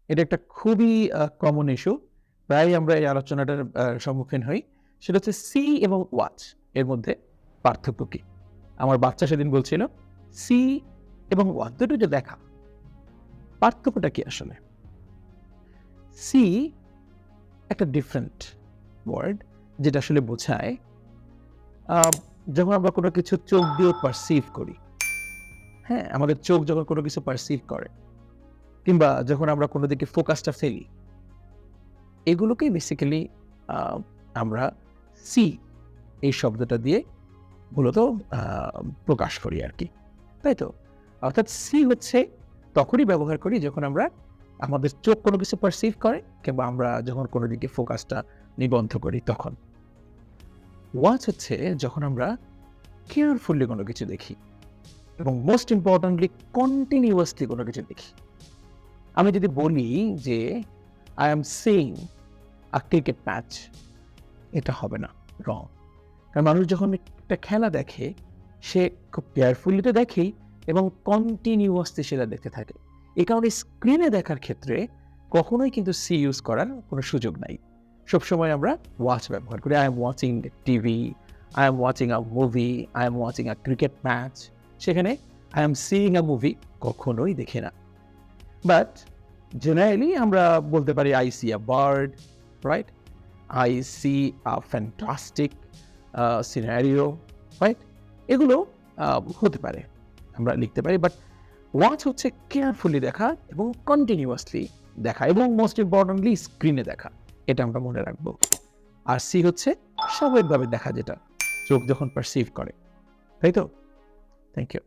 এটা একটা খুবই কমন ইস্যু। প্রায়ই আমরা এই আলোচনাটার সম্মুখীন হই। সেটা হচ্ছে সি এবং ওয়াচ এর মধ্যে পার্থক্য কি? আমার বাচ্চা সেদিন বলছিল, সি এবং ওয়াচ দুটো যে দেখা, পার্থক্যটা কি আসলে? সি একটা ডিফারেন্ট ওয়ার্ড যেটা আসলে বোঝায় আ যখন আমরা কোনো কিছু চোখ দিয়ে পারসিভ করি, হ্যাঁ? আমাদের চোখ যখন কোনো কিছু পারসিভ করে কিংবা যখন আমরা কোনো দিকে ফোকাসটা ফেলি, এগুলোকেই বেসিক্যালি আ আমরা সি এই শব্দটা দিয়ে মূলত আ প্রকাশ করি আরকি। তাই তো? অর্থাৎ সি হচ্ছে তখনই ব্যবহার করি যখন আমরা আমাদের চোখ কোনো কিছু পারসিভ করে কিংবা আমরা যখন কোনো দিকে ফোকাসটা নিবদ্ধ করি তখন। ওয়াচ হচ্ছে যখন আমরা কেয়ারফুলি কোনো কিছু দেখি এবং মোস্ট ইম্পোর্টেন্টলি কন্টিনিউয়াসলি কোনো কিছু দেখি। আমি যদি বলি যে, "I am seeing a cricket match" এটা হবে না, রং। কারণ মানুষ যখন একটা খেলা দেখে, সে খুব কেয়ারফুলি তো দেখেই এবং কন্টিনিউয়াসলি সেটা দেখতে থাকে। এই কারণে স্ক্রিনে দেখার ক্ষেত্রে কখনোই কিন্তু সি ইউজ করার কোনো সুযোগ নাই। সবসময় আমরা ওয়াচ ব্যবহার করি। I am watching TV, I am watching a movie, I am watching a cricket match সেখানে I am seeing a movie কখনোই দেখি না। বাট জেনারেলি আমরা বলতে পারি I see a bird, right? I see a fantastic scenario, right? এগুলো হতে পারে। আমরা লিখতে পারি। বাট ওয়াচ হচ্ছে কেয়ারফুলি দেখা এবং কন্টিনিউয়াসলি দেখা এবং মোস্ট ইম্পোর্টেন্টলি স্ক্রিনে দেখা। এটা আমরা মনে রাখবো। আর সি হচ্ছে স্বাভাবিকভাবে দেখা যেটা চোখ যখন পারসিভ করে। তাই তো? Thank you.